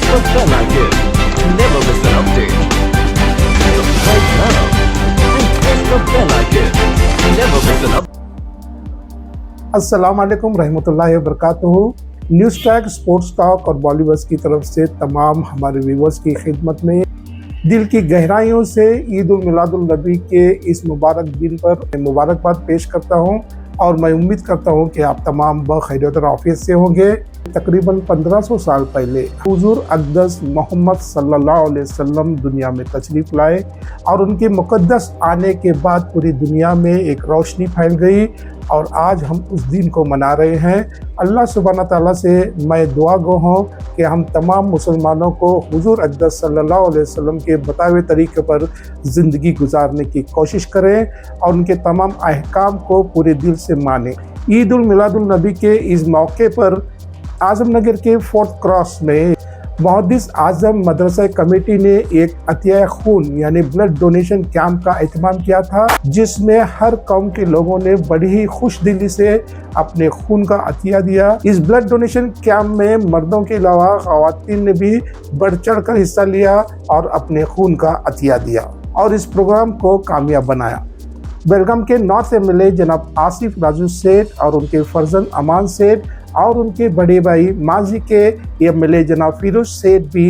Never felt like it. Never miss an update. Subscribe now and press the bell icon. Never miss an update. अस्सलाम वालेकुम रहमतुल्लाहि व बरकातुहू। News tag sports talk और बॉलीवुड की तरफ से तमाम हमारे व्यूवर्स की खिदमत में दिल की गहराइयों से ईद उल मिलादुल नबी के इस मुबारक दिन पर मुबारकबाद पेश करता हूं और मैं उम्मीद करता हूं कि आप तमाम बखैरियत और आफियत से होंगे। तकरीबन 1500 साल पहले हुजूर अक़दस मोहम्मद सल्लल्लाहु अलैहि वसल्लम दुनिया में तशरीफ़ लाए और उनके मुक़द्दस आने के बाद पूरी दुनिया में एक रोशनी फैल गई और आज हम उस दिन को मना रहे हैं। अल्लाह सुब्हाना ताला से मैं दुआ गो हूँ कि हम तमाम मुसलमानों को हुजूर अक़दस सल्लल्लाहु अलैहि वसल्लम के बताए हुए तरीके पर ज़िंदगी गुजारने की कोशिश करें और उनके तमाम अहकाम को पूरे दिल से मानें। ईद उल मिलादुल नबी के इस मौके पर आज़मनगर के फोर्थ क्रॉस में मुहद्दिस आज़म मदरसा कमेटी ने एक अतिया खून यानी ब्लड डोनेशन कैंप का एहतमाम किया था, जिसमें हर कौम के लोगों ने बड़ी ही खुश दिली से अपने खून का अतिया दिया। इस ब्लड डोनेशन कैंप में मर्दों के अलावा ख़वातीन ने भी बढ़ चढ़ कर हिस्सा लिया और अपने खून का अतिया दिया और इस प्रोग्राम को कामयाब बनाया। बेलगाम के नॉर्थ एमएलए जनाब आसिफ राजू सेठ और उनके फर्जन अमान सेठ और उनके बड़े भाई माजी के एमएलए जनाब फिरोज सेठ भी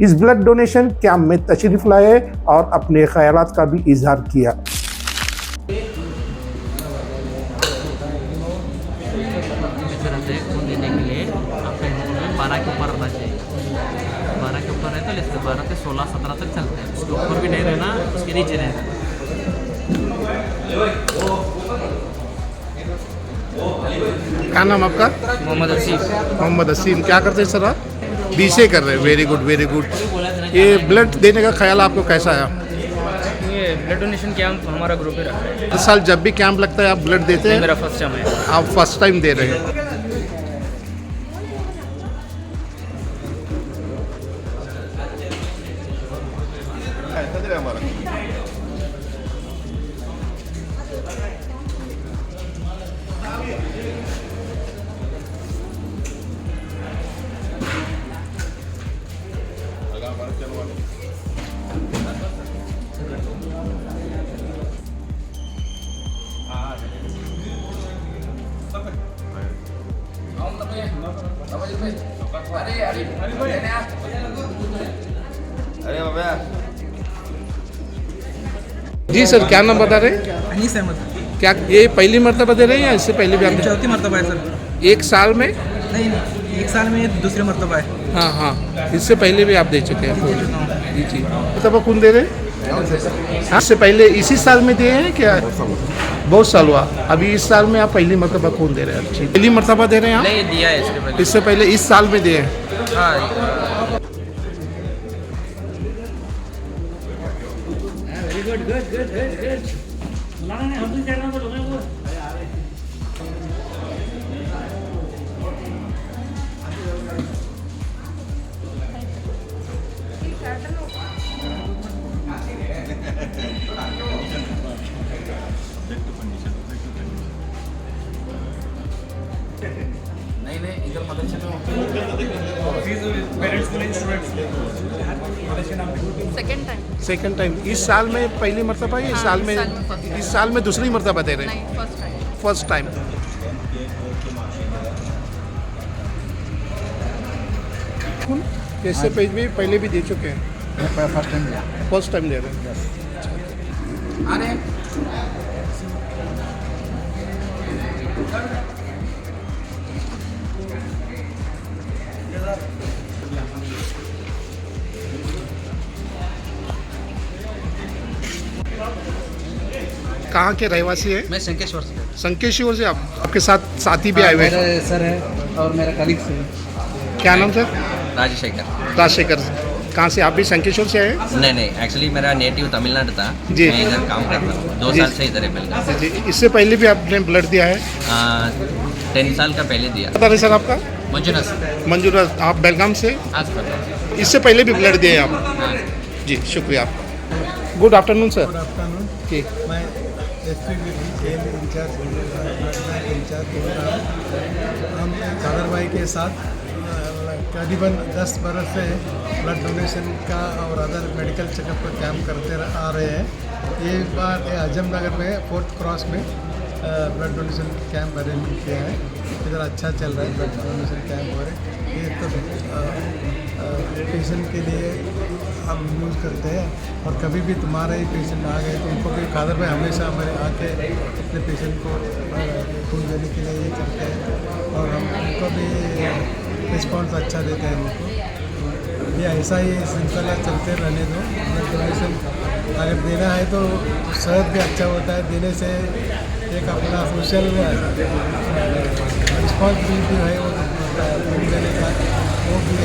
इस ब्लड डोनेशन कैंप में तशरीफ लाए और अपने ख्यालात का भी इजहार किया। खून देने के लिए अपने में 12 के ऊपर रहना चाहिए। 12 के ऊपर रहता है तो 12 से 16-17 तक चलते हैं। उसके ऊपर भी नहीं रहना, उसके नीचे रहना। क्या नाम आपका? मोहम्मद असीफ। मोहम्मद असीम। क्या करते हैं सर आप? बीसीए कर रहे हैं। Very good very good. ये ब्लड देने का ख्याल आपको कैसा आया? ये ब्लड डोनेशन कैंप हमारा ग्रुप ही रखा है। इस साल जब भी कैंप लगता है आप ब्लड देते हैं? मेरा फर्स्ट टाइम है। आप फर्स्ट टाइम दे रहे हैं। जी सर, क्या नाम बता रहे हैं? अनीस अहमद। क्या ये पहली मर्तबा दे रहे हैं या इससे पहले भी आप दे? चौथी मरतबा है सर। एक साल में? नहीं, एक साल में ये दूसरी मरतबा है। हाँ हाँ, इससे पहले भी आप दे चुके हैं। जी जी। मरतबा कौन दे रहे हैं? हाँ, इससे पहले इसी साल में दिए हैं क्या? बहुत साल हुआ। अभी इस साल में आप पहली मरतबा कौन दे रहे हैं? अच्छी पहली मरतबा दे रहे हैं आप? नहीं दिया है इसके पहले। इससे पहले इस साल में दिए हैं? हाँ। नहीं इधर मदरसे में सेकंड टाइम इस साल में पहली मरतबा है? इस साल में इस साल में दूसरी मरतबा दे रहे हैं? First time. इससे पहले भी दे चुके हैं? फर्स्ट टाइम दे रहे हैं। कहाँ के रहवासी है? मैं शंकेश्वर से। संकेश्वर से। आपके साथ साथी भी आए हुए हैं? मेरा सर है और मेरा कलीग से। क्या नाम सर? राजशेखर। राजशेखर। कहाँ से? आप भी शंकेश्वर से आए? नहीं एक्चुअली मेरा नेटिव तमिलनाडु था। जी। मैं इधर काम करता हूँ 2 साल से इधर है बेलगाम। जी। इससे पहले भी आपने ब्लड दिया है? 10 साल का पहले दिया। बता रहे सर आपका? मंजूरा। आप बेलगाम से? आज कर। इससे पहले भी ब्लड दिए आप? हाँ। जी शुक्रिया आपका। Good afternoon sir. ठीक। मैं एसपीबीटी खेल इंचार्ज बोल रहा हूँ। हम कादर भाई के साथ करीबन 10 बरस से ब्लड डोनेशन का और अदर मेडिकल चेकअप का कैंप करते आ रहे हैं। ये बार आजमनगर में 4th क्रॉस में ब्लड डोनेशन कैंप अरेंज किया है। इधर अच्छा चल रहा है ब्लड डोनेशन कैंप हो रहे। ये तो पेशेंट के लिए हम यूज़ करते हैं और कभी भी तुम्हारे ही पेशेंट आ गए तो उनको भी कादर भाई हमेशा हमारे आके अपने पेशेंट को खून देने के लिए ये करते हैं और हम उनको भी रिस्पॉन्स अच्छा देते हैं उनको। ये ऐसा ही सिलसिला चलते रहने दो। ब्लड डोनेशन अगर देना है तो सेहत भी अच्छा होता है, देने से एक अपना सोशल रिस्पॉन्सिबिलिटी है वो खून देने का, वो भी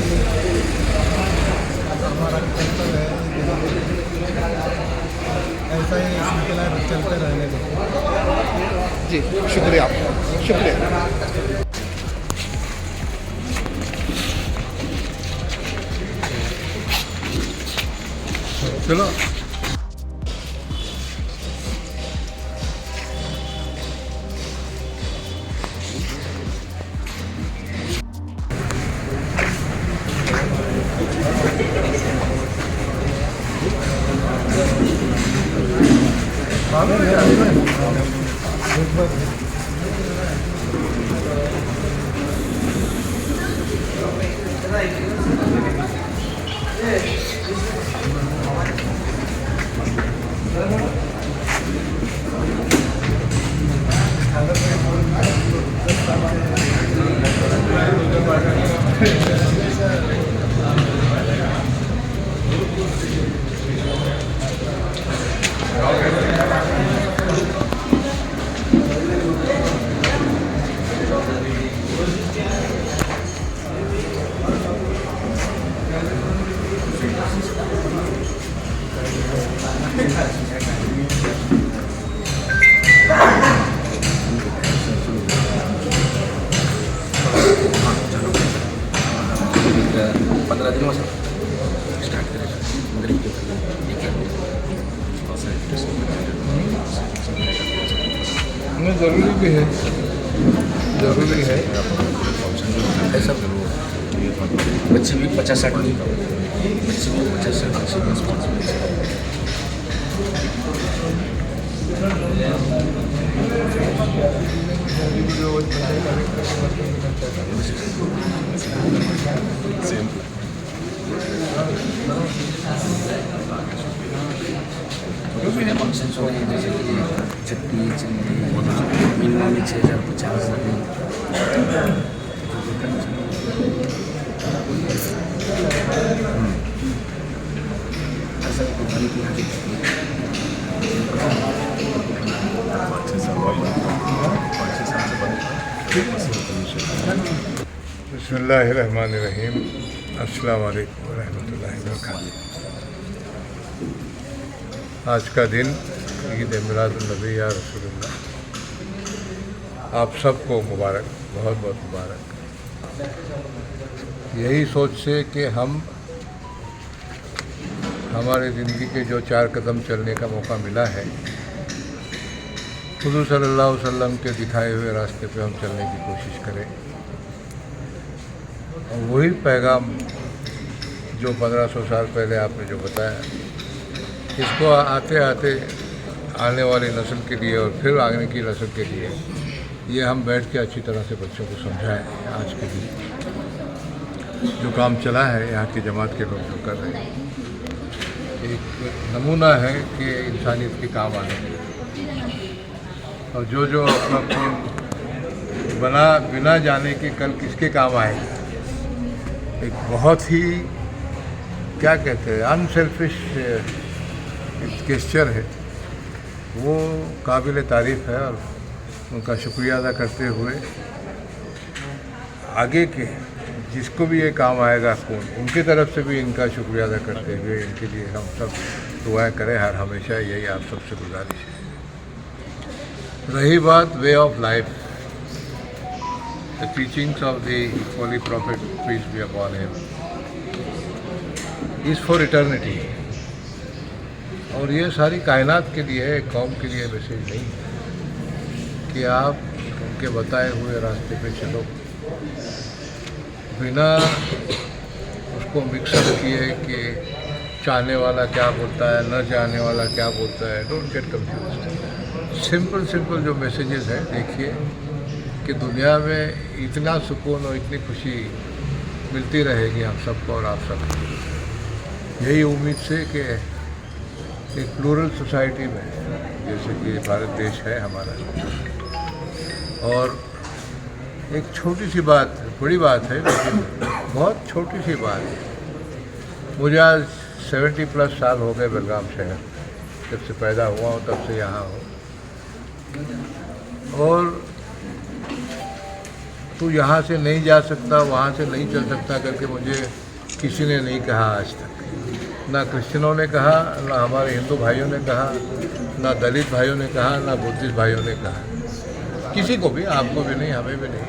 हमारा कर्तव्य है। ऐसा ही सिलसिला चलते रहने दो। जी शुक्रिया, शुक्रिया। चलो ज़रूरी भी है, ज़रूरी है। ऐसा बच्चे भी 50-60 बच्चे भी 50-60 फंक्शन हो रहे हैं जैसे कि 36 मिनिमम 6050 ऐसा कुछ बिस्मिल्लाहिर्रहमानिर्रहीम। अस्सलाम वालेकुम रहमतुल्लाहि व बरकातहू। आज का दिन ईद मिलादुन्नबी या रसूलुल्लाह, आप सबको मुबारक, बहुत बहुत मुबारक। यही सोच से कि हम हमारे ज़िंदगी के जो 4 कदम चलने का मौका मिला है, हुज़ूर सल्लल्लाहु अलैहि वसल्लम के दिखाए हुए रास्ते पे हम चलने की कोशिश करें और वही पैगाम जो 1500 साल पहले आपने जो बताया, इसको आते आते आने वाली नस्ल के लिए और फिर आगे की नस्ल के लिए ये हम बैठ के अच्छी तरह से बच्चों को समझाएं। आज के दिन जो काम चला है यहाँ की जमात के लोग जो कर रहे हैं, एक नमूना है कि इंसानियत के काम आने के, और जो जो अपना खून बिना जाने के कल किसके काम आएगा, एक बहुत ही क्या कहते हैं अनसेल्फिश गेस्चर है, वो काबिल तारीफ़ है। और उनका शुक्रिया अदा करते हुए आगे के जिसको भी ये काम आएगा खून, उनकी तरफ से भी इनका शुक्रिया अदा करते हुए इनके लिए हम सब दुआएं करें। हर हमेशा यही आप सबसे गुजारिश है। रही बात way of life, the teachings of the holy prophet peace be upon him is for eternity, और ये सारी कायनात के लिए है, कौम के लिए मैसेज नहीं है कि आप उनके बताए हुए रास्ते पे चलो। बिना उसको मिक्सअप किए कि चाहने वाला क्या बोलता है, न चाहने वाला क्या बोलता है, don't get confuse. Simple simple जो मैसेजेस हैं, देखिए कि दुनिया में इतना सुकून और इतनी खुशी मिलती रहेगी हम सबको और आप सबको। यही उम्मीद से कि एक प्लूरल सोसाइटी में, जैसे कि भारत देश है हमारा, और एक छोटी सी बात, बड़ी बात है लेकिन बहुत छोटी सी बात है। मुझे आज 70+ साल हो गए बेलगाम शहर, जब से पैदा हुआ हूँ तब से यहाँ हूँ। और तू यहाँ से नहीं जा सकता, वहाँ से नहीं चल सकता करके मुझे किसी ने नहीं कहा आज तक। ना क्रिश्चियनों ने कहा, ना हमारे हिंदू भाइयों ने कहा, ना दलित भाइयों ने कहा, ना बुद्धिस्ट भाइयों ने कहा, किसी को भी, आपको भी नहीं, हमें भी नहीं।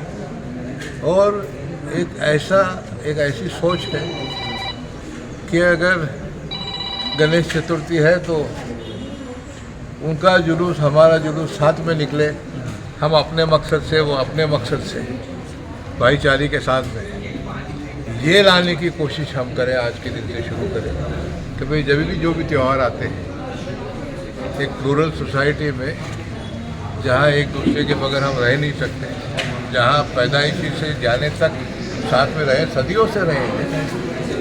और एक ऐसी सोच है कि अगर गणेश चतुर्थी है तो उनका जुलूस, हमारा जुलूस साथ में निकले, हम अपने मकसद से, वो अपने मकसद से, भाईचारे के साथ में ये लाने की कोशिश हम करें। आज के दिन से शुरू करें कि भाई जब भी जो भी त्यौहार आते हैं, एक प्लूरल सोसाइटी में जहाँ एक दूसरे के बगैर हम रह नहीं सकते, जहाँ पैदाइशी से जाने तक साथ में रहे, सदियों से रहे,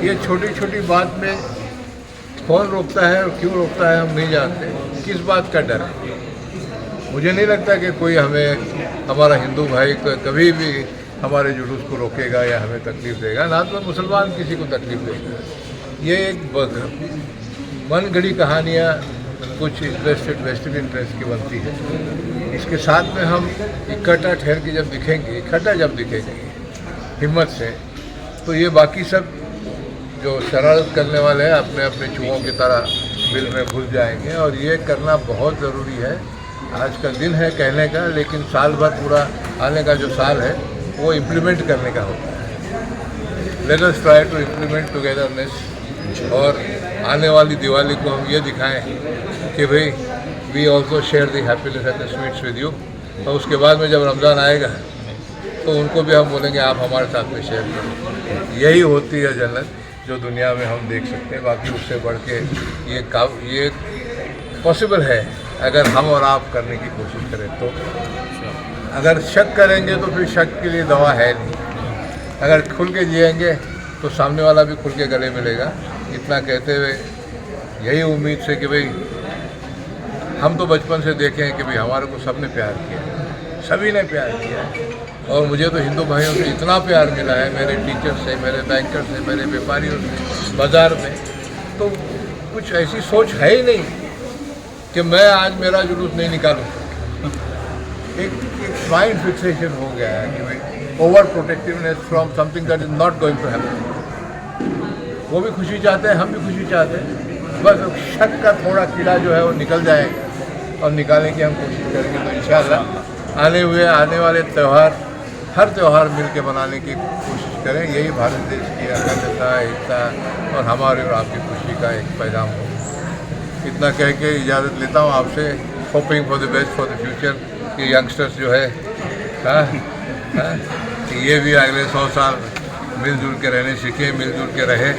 ये छोटी छोटी बात में कौन रोकता है और क्यों रोकता है हम नहीं जानते। किस बात का डर है? मुझे नहीं लगता कि कोई हमें, हमारा हिंदू भाई कभी भी हमारे जुलूस को रोकेगा या हमें तकलीफ़ देगा, ना तो मुसलमान किसी को तकलीफ़ देगा। ये एक मन गढ़ी कहानियाँ कुछ इंटरेस्टेड वेस्टेड इंटरेस्ट की बनती है। इसके साथ में हम इकट्ठा ठहर के जब दिखेंगे, इकट्ठा जब दिखेंगे हिम्मत से, तो ये बाकी सब जो शरारत करने वाले हैं अपने अपने चूहों की तरह बिल में घुस जाएंगे। और ये करना बहुत ज़रूरी है। आज का दिन है कहने का, लेकिन साल भर पूरा आने का जो साल है वो इम्प्लीमेंट करने का होता है। Let us try to implement togetherness, और आने वाली दिवाली को हम ये दिखाएं कि भाई we also share the happiness and the sweets with you. और उसके बाद में जब रमज़ान आएगा तो उनको भी हम बोलेंगे आप हमारे साथ में शेयर करो। यही होती है जन्नत जो दुनिया में हम देख सकते हैं। बाकी उससे बढ़ के ये पॉसिबल है अगर हम और आप करने की कोशिश करें तो। अगर शक करेंगे तो फिर शक के लिए दवा है नहीं। अगर खुल के जिएंगे तो सामने वाला भी खुल के गले मिलेगा। इतना कहते हुए यही उम्मीद से कि भाई हम तो बचपन से देखे हैं कि भाई हमारे को सबने प्यार किया, सभी ने प्यार किया। और मुझे तो हिंदू भाइयों से इतना प्यार मिला है, मेरे टीचर से, मेरे बैंकर से, मेरे व्यापारियों से, बाज़ार में। तो कुछ ऐसी सोच है ही नहीं कि मैं आज मेरा जुलूस नहीं निकालूँ। एक माइंड फिक्सेशन हो गया है कि भाई over protectiveness from something that is not going to happen. वो भी खुशी चाहते हैं, हम भी खुशी चाहते हैं। बस शक का थोड़ा कीड़ा जो है वो निकल जाएगा और निकालने की हम कोशिश करेंगे। तो इंशाअल्लाह आने वाले त्यौहार, हर त्यौहार मिल के मनाने की कोशिश करें। यही भारत देश की अखंडता, एकता और हमारे और आपकी खुशी का एक पैगाम हो। इतना कह के इजाज़त लेता हूँ आपसे, hoping for the best for the future. कि यंगस्टर्स जो है कि ये भी अगले 100 साल मिलजुल के रहने सीखे, मिलजुल के रहे।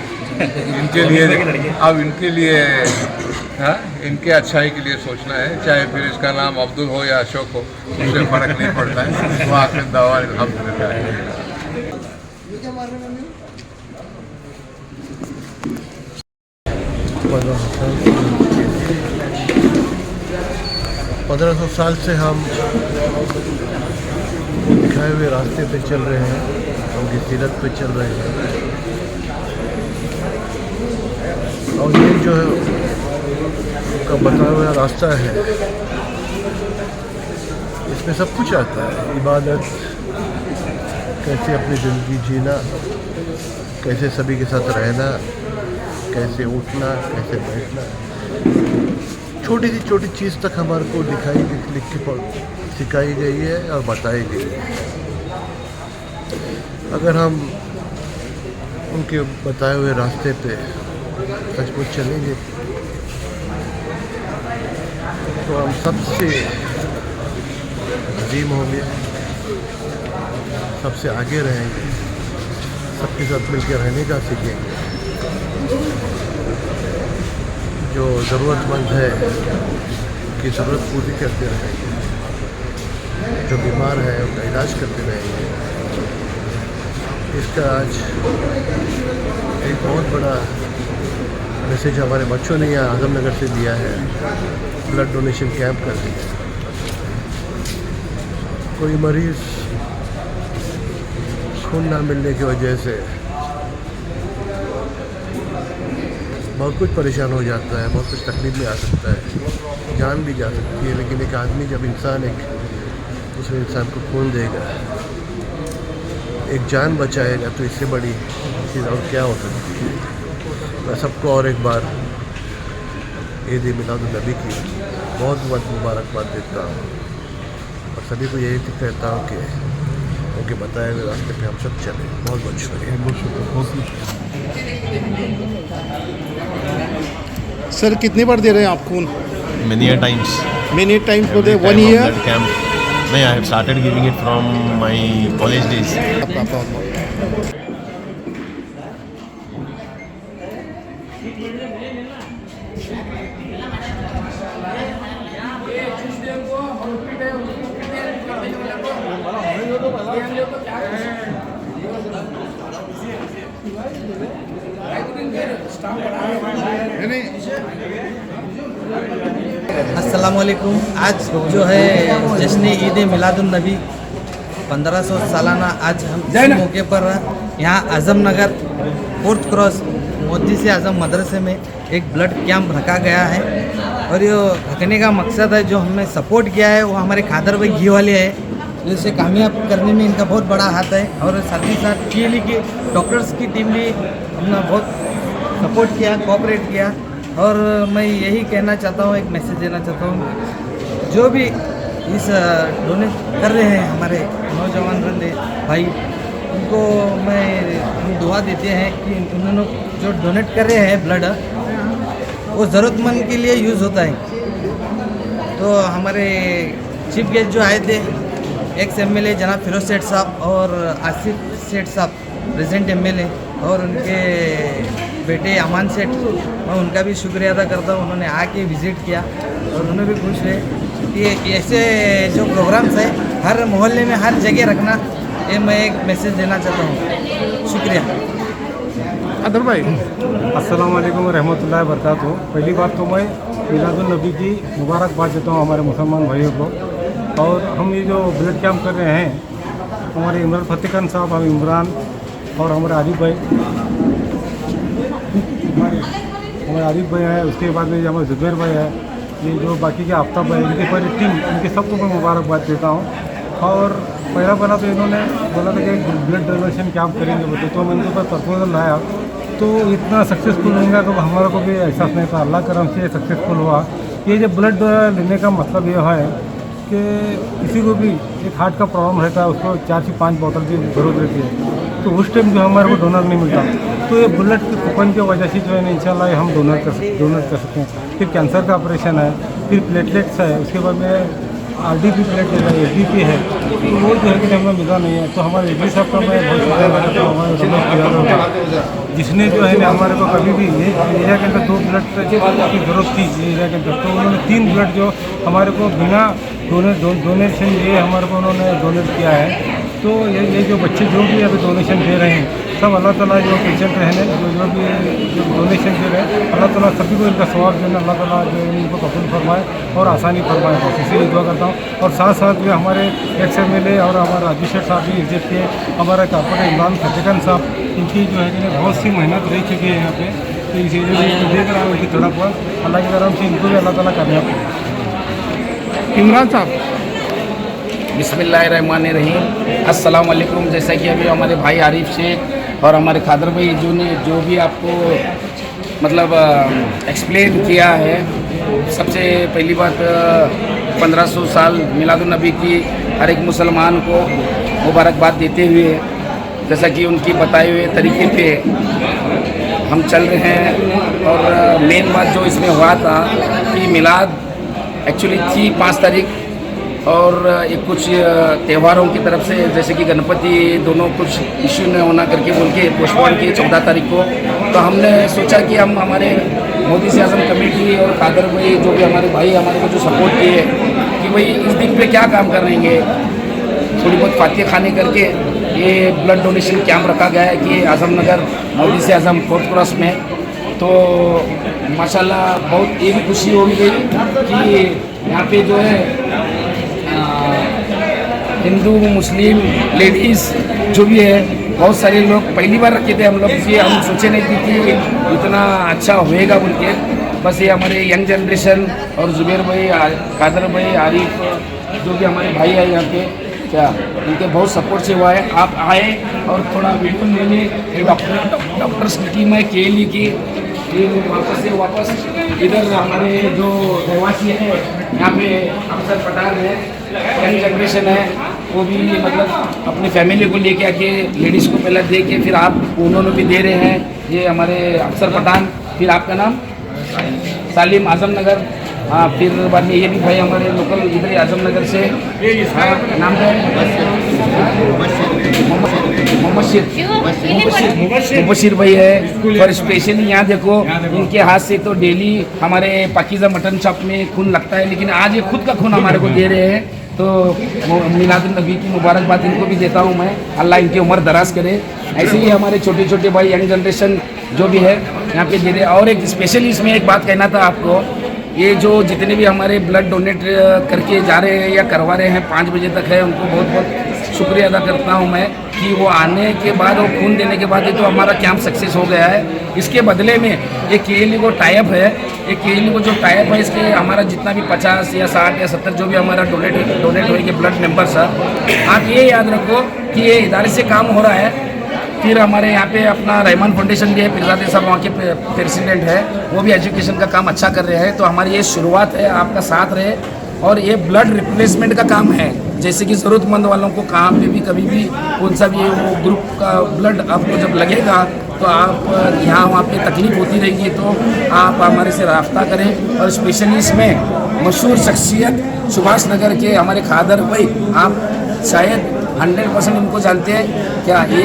इनके लिए अब इनके लिए इनके अच्छाई के लिए सोचना है। चाहे फिर इसका नाम अब्दुल हो या अशोक हो, उससे फ़र्क नहीं पड़ता है। वो आखिर दवा अल्हम्दुलिल्लाह है। 1500 साल से हम दिखाए हुए रास्ते पे चल रहे हैं, उनकी सीरत पे चल रहे हैं। और ये जो है उनका बताया हुआ रास्ता है, इसमें सब कुछ आता है। इबादत, कैसे अपनी ज़िंदगी जीना, कैसे सभी के साथ रहना, कैसे उठना, कैसे बैठना, छोटी सी छोटी चीज़ तक हमारे को दिखाई, लिख के सिखाई गई है और बताई गई है। अगर हम उनके बताए हुए रास्ते पे सचमुच चलेंगे तो हम सबसे अजीम होंगे, सबसे आगे रहेंगे, सबके साथ मिलकर रहने का सीखेंगे। जो ज़रूरतमंद है की ज़रूरत पूरी करते रहेंगे, जो बीमार है उनका इलाज करते रहेंगे। इसका आज एक बहुत बड़ा मैसेज हमारे बच्चों ने यहाँ आजमनगर से दिया है। ब्लड डोनेशन कैंप कर दिया। कोई मरीज़ खून ना मिलने की वजह से बहुत कुछ परेशान हो जाता है, बहुत कुछ तकलीफ में आ सकता है, जान भी जा सकती है। लेकिन एक आदमी जब एक दूसरे इंसान को खून देगा, एक जान बचाएगा, तो इससे बड़ी चीज़ और क्या हो सकती है। मैं सबको और एक बार ईद मिलादुन्नबी की बहुत बहुत मुबारकबाद देता हूँ और सभी को यही कहता हूँ कि उनके बताए हुए रास्ते पे हम सब चलें। बहुत बहुत शुक्रिया। सर कितनी बार दे रहे हैं आप खून? Many a times. Many times for the Every 1 time of year. that camp. I have started giving it from my college days. अस्सलामुअलैकुम। आज जो है जश्न ईद मिलादुन्नबी 1500 सालाना, आज हम इस मौके पर यहाँ आजमनगर 4th क्रॉस मोदी से आजम मदरसे में एक ब्लड कैंप रखा गया है। और ये रखने का मकसद है, जो हमें सपोर्ट किया है वो हमारे खादर भाई घी वाले है, जिसे कामयाब करने में इनका बहुत बड़ा हाथ है। और साथ ही साथ PLE की डॉक्टर्स की टीम भी हमने बहुत सपोर्ट किया, कोऑपरेट किया। और मैं यही कहना चाहता हूँ, एक मैसेज देना चाहता हूँ, जो भी इस डोनेट कर रहे हैं हमारे नौजवान बंदे भाई, उनको हम दुआ देते हैं कि उन्होंने जो डोनेट कर रहे हैं ब्लड, वो ज़रूरतमंद के लिए यूज़ होता है। तो हमारे चीफ गेस्ट जो आए थे, एक्स MLA जनाब फिरोज सेठ साहब और आसिफ सेठ साहब प्रेजेंट MLA, और उनके बेटे अमान सेठ, मैं उनका भी शुक्रिया अदा करता हूँ। उन्होंने आके विज़िट किया और उन्हें भी खुश हुए कि ऐसे जो प्रोग्राम्स है हर मोहल्ले में हर जगह रखना, ये मैं एक मैसेज देना चाहता हूँ। शुक्रिया। अदर भाई, अस्सलाम वालेकुम रहमतुल्लाहि व बरकातहू। पहली बात तो मैं मिलादुन्नबी की मुबारकबाद देता हूँ हमारे मुसलमान भाइयों को। और हम ये जो ब्लड कैंप कर रहे हैं, हमारे इमरान फतेह खान साहब, हम इमरान और हमारे आरिफ भाई, हमारे आरिफ भाई है, उसके बाद में हमारे जुबैर भाई है, ये जो बाकी के आफ्ताब भाई, इनकी पूरी टीम, इनके सबको मैं मुबारकबाद देता हूँ। और पहला तो इन्होंने बोला था कि ब्लड डोनेशन कैंप करेंगे बोलते, तो मैंने ऊपर प्रपोजल लाया, तो इतना सक्सेसफुल होगा तो हमारे को भी एहसास नहीं था। अल्लाह करम से सक्सेसफुल हुआ। ये जो ब्लड लेने का मतलब ये है कि किसी को भी एक हार्ट का प्रॉब्लम रहता है, उसको 4 से 5 बोतल की ज़रूरत रहती है, तो उस टाइम जो हमारे को डोनर नहीं मिलता, तो ये ब्लड के कूपन की वजह से जो है ना इंशाल्लाह हम डोनर कर सकते हैं। फिर कैंसर का ऑपरेशन है, फिर प्लेटलेट्स है, उसके बाद में RDP प्लेटलेट है, SDP है, तो वो जो है कि हमें मिला नहीं है। तो हमारे एडी साहब का मैं बहुत शुक्रिया अदा करता हूँ, हमारे रमेश यादव, जिसने जो है ना हमारे को कभी भी ये एरिया के अंदर 2 ब्लड की ज़रूरत थी ये एरिया के अंदर, तो उन्होंने 3 ब्लड जो हमारे को बिना डोनेशन लिए हमारे को उन्होंने डोनेट किया है। तो ये जो बच्चे जो भी अभी डोनेशन दे रहे हैं, सब अल्लाह ताला जो पेशेंट रहने जो भी डोनेशन दे रहे हैं, अल्लाह ताला सभी को इनका सवाब देना, अल्लाह ताला जो है इनको कबूल फरमाए और आसानी फरमाए, बस इसीलिए दुआ करता हूँ। और साथ साथ जो हमारे एक्स MLA और हमारे राजू शेठ साहब भी विजिट किए, हमारे कॉर्पोरेटर इमरान फतेह खान साहब, इनकी जो है कि बहुत सी मेहनत रह चुकी है यहाँ पे, तो इसीलिए देख रहा हूँ इनकी थोड़ा बहुत अल्लाह की तरफ से इनको भी अल्लाह ताला कामयाब करे। इमरान साहब, बिस्मिल्लाहिर्रहमानिर्रहीम। अस्सलाम वालेकुम। जैसा कि अभी हमारे भाई आरिफ शेख और हमारे खादर भाई जो भी आपको मतलब एक्सप्लेन किया है, सबसे पहली बात 1500 साल मिलादुन्नबी की हर एक मुसलमान को मुबारकबाद देते हुए, जैसा कि उनकी बताए हुए तरीके पे हम चल रहे हैं। और मेन बात जो इसमें हुआ था कि मिलाद एक्चुअली थी 5 तारीख और एक कुछ त्योहारों की तरफ से जैसे कि गणपति दोनों कुछ इश्यू न होना करके बोल के पोस्टपोन किए 14 तारीख को। तो हमने सोचा कि हम हमारे मोदी से आज़म कमेटी और कादर भाई जो भी हमारे भाई हमारे को जो सपोर्ट किए कि भाई इस दिन पे क्या काम कर रहेंगे, थोड़ी बहुत फातिया खाने करके ये ब्लड डोनेशन कैंप रखा गया है कि आज़मनगर मोदी से आज़म 4th क्रॉस में। तो माशाल्लाह बहुत ये भी खुशी हो गई कि यहाँ पे जो है हिंदू मुस्लिम लेडीज़ जो भी है बहुत सारे लोग पहली बार रखे थे हम लोग कि हम सोचे नहीं थी कि इतना अच्छा होएगा बोल के। बस ये हमारे यंग जनरेशन और जुबेर भाई कादर भाई आरिफ जो भी हमारे भाई है यहाँ पे क्या उनके बहुत सपोर्ट से हुआ है। आप आए और थोड़ा वीडियो ले लें। डॉक्टर्स की टीम है केली की, फिर वापस इधर हमारे जो रहवासी है यहाँ पे अफसर पठान है, यंग जनरेशन है, वो भी मतलब अपनी फैमिली को लेके आके लेडीज़ को पहले दे के फिर आप उन्होंने भी दे रहे हैं। ये हमारे अफसर पठान, फिर आपका नाम सालिम आज़मनगर, हाँ, फिर बाद में ये भी भाई हमारे लोकल इधर ही आज़मनगर से, हाँ, नाम क्या है मुबशिर भाई है। और स्पेशली यहाँ देखो इनके हाथ से तो डेली हमारे पाकीज़ा मटन शॉप में खून लगता है, लेकिन आज ये खुद का खून हमारे को दे रहे हैं। तो मिलादुन नबी की मुबारकबाद इनको भी देता हूँ मैं, अल्लाह इनकी उम्र दराज करे। ऐसे ही हमारे छोटे छोटे भाई यंग जनरेशन जो भी है यहाँ पे दे रहे। और एक स्पेशली इसमें एक बात कहना था आपको, ये जो जितने भी हमारे ब्लड डोनेट करके जा रहे हैं या करवा रहे हैं 5 बजे तक है, उनको बहुत बहुत शुक्रिया अदा करता हूं मैं कि वो आने के बाद और खून देने के बाद ये तो हमारा कैंप सक्सेस हो गया है। इसके बदले में एक केएलई को टाइप है, एक केएलई को जो टाइप है इसके हमारा जितना भी 50 या 60 या 70 जो भी हमारा डोनेट होंगे ब्लड मेंबर्स है, आप ये याद रखो कि ये इदारे से काम हो रहा है। फिर हमारे यहाँ पे अपना रहमान फाउंडेशन भी है, पिरजादे साहब वहाँ के प्रेसिडेंट है, वो भी एजुकेशन का काम अच्छा कर रहे हैं। तो हमारी ये शुरुआत है, आपका साथ रहे। और ये ब्लड रिप्लेसमेंट का काम है, जैसे कि ज़रूरतमंद वालों को कहाँ पे भी कभी भी कौन सा भी वो ग्रुप का ब्लड आपको जब लगेगा तो आप यहाँ वहाँ पे तकलीफ होती रहेगी तो आप हमारे से रब्ता करें। और स्पेशली इसमें मशहूर शख्सियत सुभाष नगर के हमारे खादर भाई, आप शायद 100% इनको जानते हैं क्या, ये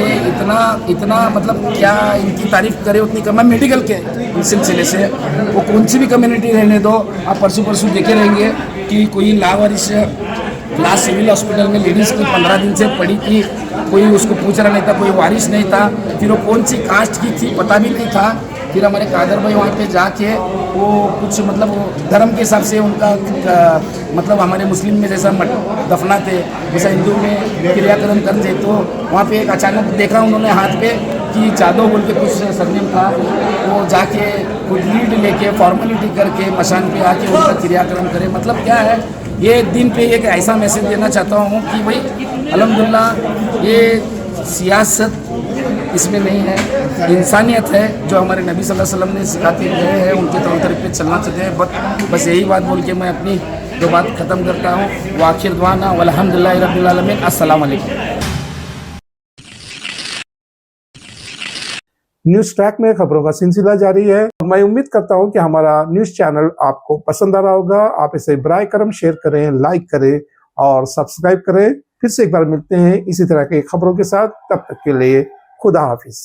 इतना मतलब क्या इनकी तारीफ करें उतनी कम है। मेडिकल के सिलसिले से वो कौन सी भी कम्युनिटी रहने दो, आप परसों देखे रहेंगे कि कोई लावारिश लास्ट सिविल हॉस्पिटल में लेडीज़ की 15 दिन से पड़ी थी, कोई उसको पूछ रहा नहीं था, कोई वारिस नहीं था, फिर वो कौन सी कास्ट की थी पता भी नहीं था। फिर हमारे कादर भाई वहाँ पे जाके वो कुछ मतलब वो धर्म के हिसाब से उनका मतलब हमारे मुस्लिम में जैसा दफनाते वैसा हिंदू में क्रियाक्रम करते। तो वहाँ पे एक अचानक देखा उन्होंने हाथ पे कि जादव बोल के कुछ सरनेम था, वो जाके कुछ लीड लेके फॉर्मेलिटी करके मशान पे आके उनका क्रियाक्रम करे। मतलब क्या है, ये दिन पे एक ऐसा मैसेज देना चाहता हूँ कि भाई अल्हम्दुलिल्लाह ये सियासत इसमें नहीं है, इंसानियत है जो हमारे नबी सल्लल्लाहु अलैहि वसल्लम ने सिखाते गए हैं, उनके तौर तरीके पे चलना चाहते हैं। बस यही बात बोल के मैं अपनी जो बात ख़त्म करता हूँ। व आखिर दुआना वल्हम्दुलिल्लाहि रब्बिल आलमीन। अस्सलाम वालेकुम। न्यूज ट्रैक में खबरों का सिलसिला जारी है। मैं उम्मीद करता हूं कि हमारा न्यूज चैनल आपको पसंद आ रहा होगा। आप इसे बराए करम शेयर करें, लाइक करें और सब्सक्राइब करें। फिर से एक बार मिलते हैं इसी तरह की खबरों के साथ, तब तक के लिए खुदा हाफिज।